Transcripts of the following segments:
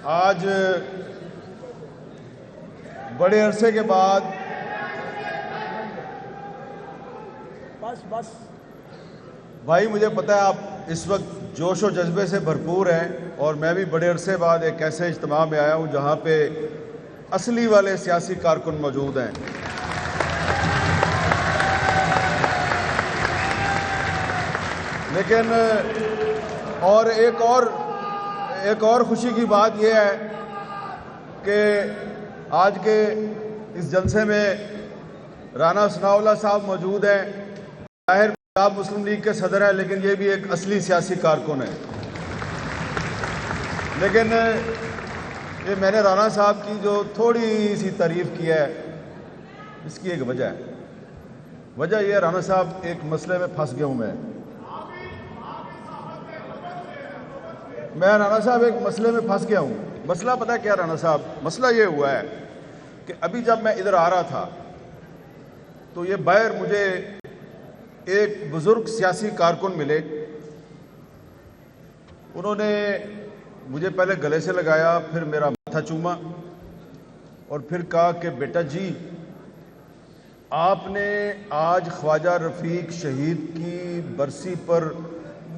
آج بڑے عرصے کے بعد بھائی مجھے پتہ ہے آپ اس وقت جوش و جذبے سے بھرپور ہیں، اور میں بھی بڑے عرصے بعد ایک ایسے اجتماع میں آیا ہوں جہاں پہ اصلی والے سیاسی کارکن موجود ہیں۔ لیکن اور ایک اور خوشی کی بات یہ ہے کہ آج کے اس جلسے میں رانا ثناء اللہ صاحب موجود ہیں۔ ظاہر پنجاب مسلم لیگ کے صدر ہیں، لیکن یہ بھی ایک اصلی سیاسی کارکن ہے۔ لیکن یہ میں نے رانا صاحب کی جو تھوڑی سی تعریف کی ہے، اس کی ایک وجہ ہے۔ وجہ یہ ہے رانا صاحب ایک مسئلے میں پھنس گیا ہوں میں رانا صاحب ایک مسئلے میں پھنس گیا ہوں۔ مسئلہ پتہ ہے کیا رانا صاحب؟ مسئلہ یہ ہوا ہے کہ ابھی جب میں ادھر آ رہا تھا تو یہ باہر مجھے ایک بزرگ سیاسی کارکن ملے۔ انہوں نے مجھے پہلے گلے سے لگایا، پھر میرا ماتھا چوما، اور پھر کہا کہ بیٹا جی آپ نے آج خواجہ رفیق شہید کی برسی پر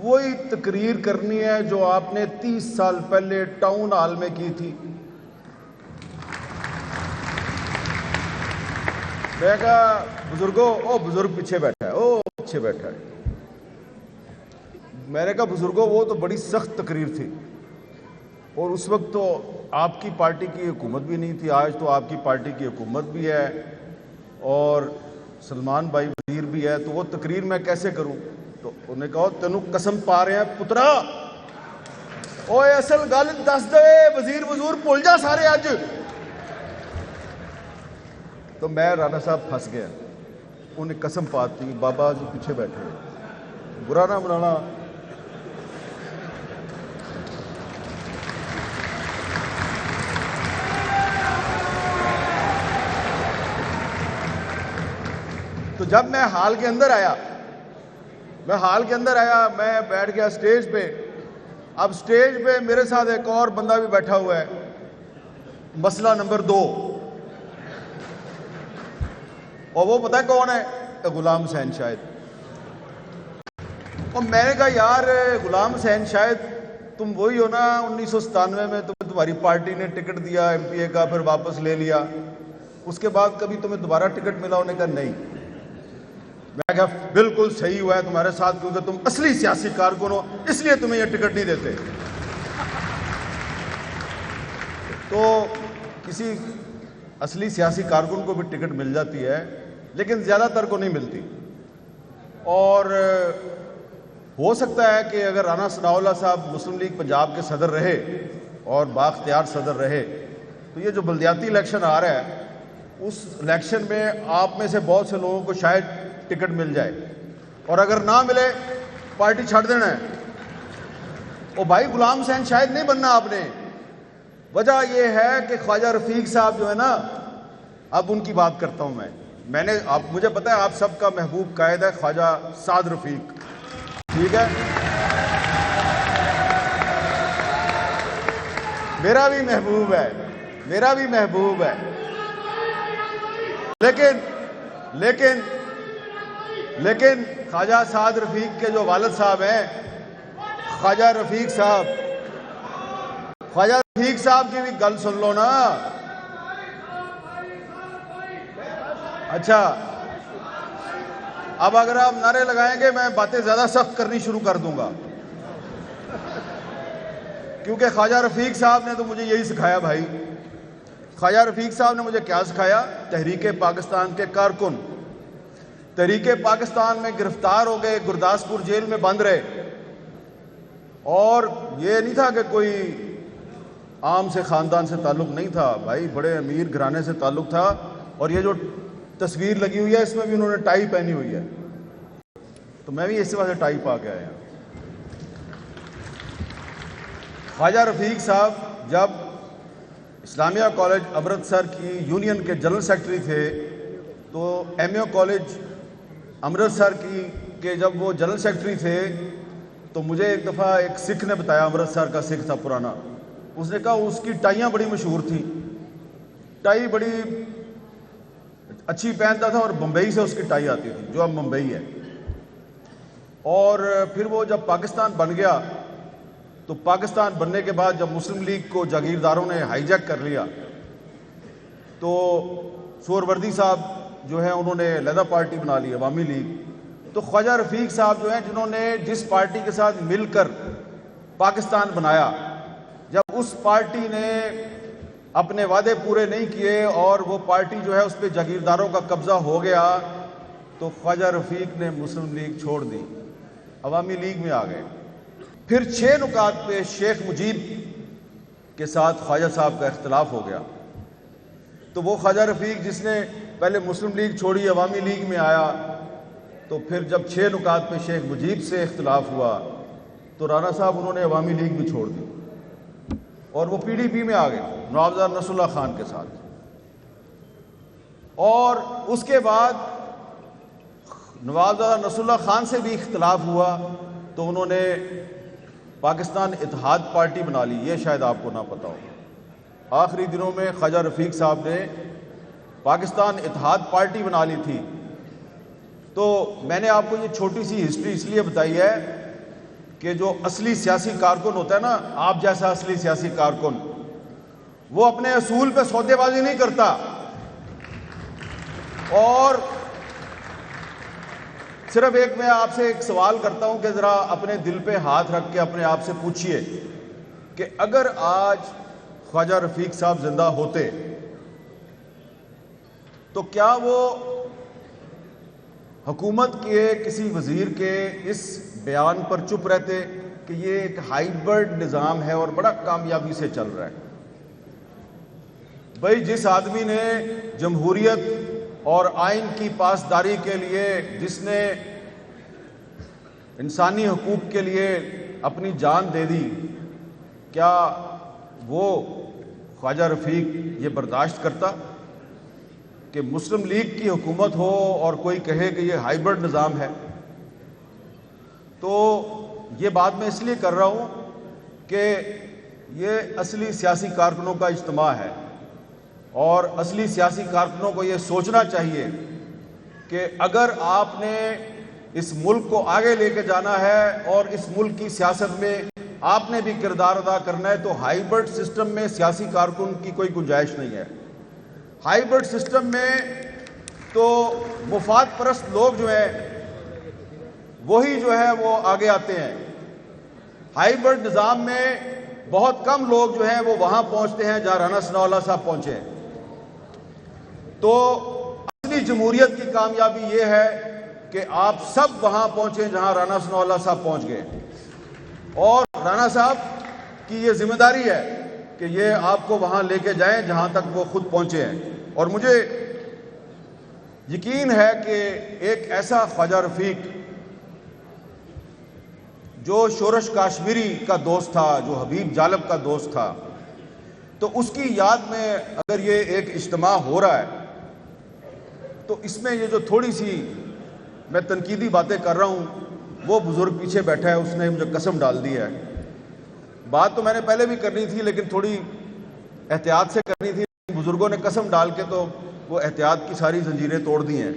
وہی تقریر کرنی ہے جو آپ نے 30 سال پہلے ٹاؤن ہال میں کی تھی۔ میں کہا بزرگوں، او بزرگ پیچھے بیٹھا ہے، او پیچھے بیٹھا ہے۔ میں نے کہا بزرگوں وہ تو بڑی سخت تقریر تھی، اور اس وقت تو آپ کی پارٹی کی حکومت بھی نہیں تھی، آج تو آپ کی پارٹی کی حکومت بھی ہے اور سلمان بھائی وزیر بھی ہے، تو وہ تقریر میں کیسے کروں؟ تو انہوں نے کہا تینوں قسم پا رہے ہیں پترا، اوے اصل گل دس دے، وزیر وزور بھول جا سارے اج۔ تو میں رانا صاحب پھنس گیا۔ انہیں قسم پاتی، بابا جو پیچھے بیٹھے برا نہ منانا۔ تو جب میں ہال کے اندر آیا، میں بیٹھ گیا سٹیج پہ۔ اب سٹیج پہ میرے ساتھ ایک اور بندہ بھی بیٹھا ہوا ہے، مسئلہ نمبر 2، اور وہ پتہ ہے کون ہے؟ غلام حسین شاہد۔ اور میں نے کہا یار غلام حسین شاہد تم وہی ہو نا 1997 میں تمہاری پارٹی نے ٹکٹ دیا ایم پی اے کا، پھر واپس لے لیا، اس کے بعد کبھی تمہیں دوبارہ ٹکٹ ملا؟ انہوں نے کہا نہیں۔ میں کہا بالکل صحیح ہوا ہے تمہارے ساتھ، کیونکہ تم اصلی سیاسی کارکن ہو، اس لیے تمہیں یہ ٹکٹ نہیں دیتے۔ تو کسی اصلی سیاسی کارکن کو بھی ٹکٹ مل جاتی ہے، لیکن زیادہ تر کو نہیں ملتی۔ اور ہو سکتا ہے کہ اگر رانا ثناء اللہ صاحب مسلم لیگ پنجاب کے صدر رہے اور بااختیار صدر رہے تو یہ جو بلدیاتی الیکشن آ رہا ہے اس الیکشن میں آپ میں سے بہت سے لوگوں کو شاید ٹکٹ مل جائے، اور اگر نہ ملے پارٹی چھوڑ دینا ہے۔ اور بھائی غلام حسین شاہد نہیں بننا آپ نے۔ وجہ یہ ہے کہ خواجہ رفیق صاحب جو ہے نا، اب ان کی بات کرتا ہوں میں نے مجھے پتہ ہے آپ سب کا محبوب قائد ہے خواجہ سعد رفیق، ٹھیک ہے، میرا بھی محبوب ہے، لیکن خواجہ سعد رفیق کے جو والد صاحب ہیں، خواجہ رفیق صاحب کی بھی گل سن لو نا۔ اچھا اب اگر آپ نعرے لگائیں گے میں باتیں زیادہ سخت کرنی شروع کر دوں گا، کیونکہ خواجہ رفیق صاحب نے تو مجھے یہی سکھایا بھائی۔ خواجہ رفیق صاحب نے مجھے کیا سکھایا؟ تحریک پاکستان کے کارکن تحریک پاکستان میں گرفتار ہو گئے، گرداسپور جیل میں بند رہے، اور یہ نہیں تھا کہ کوئی عام سے خاندان سے تعلق نہیں تھا بھائی، بڑے امیر گھرانے سے تعلق تھا۔ اور یہ جو تصویر لگی ہوئی ہے اس میں بھی انہوں نے ٹائی پہنی ہوئی ہے، تو میں بھی اسی وجہ سے ٹائی پا کے آیا۔ خواجہ رفیق صاحب جب اسلامیہ کالج امرتسر کی یونین کے جنرل سیکرٹری تھے تو ایم اے کالج امرتسر کے جب وہ جنرل سیکرٹری تھے تو مجھے ایک دفعہ ایک سکھ نے بتایا، امرتسر کا سکھ تھا پرانا، اس نے کہا اس کی ٹائیاں بڑی مشہور تھیں، ٹائی بڑی اچھی پہنتا تھا اور بمبئی سے اس کی ٹائی آتی تھی جو اب ممبئی ہے۔ اور پھر وہ جب پاکستان بن گیا تو پاکستان بننے کے بعد جب مسلم لیگ کو جاگیرداروں نے ہائی جیک کر لیا تو سہروردی صاحب جو ہے انہوں نے علیحدہ پارٹی بنا لی عوامی لیگ۔ تو خواجہ رفیق صاحب جو ہیں جنہوں نے جس پارٹی کے ساتھ مل کر پاکستان بنایا، جب اس پارٹی نے اپنے وعدے پورے نہیں کیے اور وہ پارٹی جو ہے اس پہ جاگیرداروں کا قبضہ ہو گیا تو خواجہ رفیق نے مسلم لیگ چھوڑ دی، عوامی لیگ میں آ گئے۔ پھر 6 نکات پہ شیخ مجیب کے ساتھ خواجہ صاحب کا اختلاف ہو گیا، تو وہ خواجہ رفیق جس نے پہلے مسلم لیگ چھوڑی عوامی لیگ میں آیا، تو پھر جب 6 نکات پہ شیخ مجیب سے اختلاف ہوا تو رانا صاحب انہوں نے عوامی لیگ بھی چھوڑ دی اور وہ پی ڈی پی میں آ گئے نوابزادہ نصر اللہ خان کے ساتھ۔ اور اس کے بعد نوابزادہ نصر اللہ خان سے بھی اختلاف ہوا تو انہوں نے پاکستان اتحاد پارٹی بنا لی، یہ شاید آپ کو نہ پتہ ہو۔ آخری دنوں میں خواجہ رفیق صاحب نے پاکستان اتحاد پارٹی بنا لی تھی۔ تو میں نے آپ کو یہ چھوٹی سی ہسٹری اس لیے بتائی ہے کہ جو اصلی سیاسی کارکن ہوتا ہے نا، آپ جیسا اصلی سیاسی کارکن، وہ اپنے اصول پہ سودے بازی نہیں کرتا۔ اور صرف میں آپ سے ایک سوال کرتا ہوں کہ ذرا اپنے دل پہ ہاتھ رکھ کے اپنے آپ سے پوچھئے کہ اگر آج خواجہ رفیق صاحب زندہ ہوتے تو کیا وہ حکومت کے کسی وزیر کے اس بیان پر چپ رہتے کہ یہ ایک ہائیبرڈ نظام ہے اور بڑا کامیابی سے چل رہا ہے؟ بھئی جس آدمی نے جمہوریت اور آئین کی پاسداری کے لیے، جس نے انسانی حقوق کے لیے اپنی جان دے دی، کیا وہ خواجہ رفیق یہ برداشت کرتا کہ مسلم لیگ کی حکومت ہو اور کوئی کہے کہ یہ ہائیبرڈ نظام ہے؟ تو یہ بات میں اس لیے کر رہا ہوں کہ یہ اصلی سیاسی کارکنوں کا اجتماع ہے اور اصلی سیاسی کارکنوں کو یہ سوچنا چاہیے کہ اگر آپ نے اس ملک کو آگے لے کے جانا ہے اور اس ملک کی سیاست میں آپ نے بھی کردار ادا کرنا ہے تو ہائیبرڈ سسٹم میں سیاسی کارکن کی کوئی گنجائش نہیں ہے۔ ہائیبرڈ سسٹم میں تو مفاد پرست لوگ جو ہیں وہی جو ہے وہ آگے آتے ہیں۔ ہائیبرڈ نظام میں بہت کم لوگ جو ہیں وہ وہاں پہنچتے ہیں جہاں رانا ثناء اللہ صاحب پہنچے ہیں۔ تو اصلی جمہوریت کی کامیابی یہ ہے کہ آپ سب وہاں پہنچیں جہاں رانا ثناء اللہ صاحب پہنچ گئے، اور رانا صاحب کی یہ ذمہ داری ہے کہ یہ آپ کو وہاں لے کے جائیں جہاں تک وہ خود پہنچے ہیں۔ اور مجھے یقین ہے کہ ایک ایسا خواجہ رفیق جو شورش کاشمیری کا دوست تھا، جو حبیب جالب کا دوست تھا، تو اس کی یاد میں اگر یہ ایک اجتماع ہو رہا ہے تو اس میں یہ جو تھوڑی سی میں تنقیدی باتیں کر رہا ہوں، وہ بزرگ پیچھے بیٹھا ہے، اس نے مجھے قسم ڈال دی ہے۔ بات تو میں نے پہلے بھی کرنی تھی لیکن تھوڑی احتیاط سے کرنی تھی، بزرگوں نے قسم ڈال کے تو وہ احتیاط کی ساری زنجیریں توڑ دی ہیں۔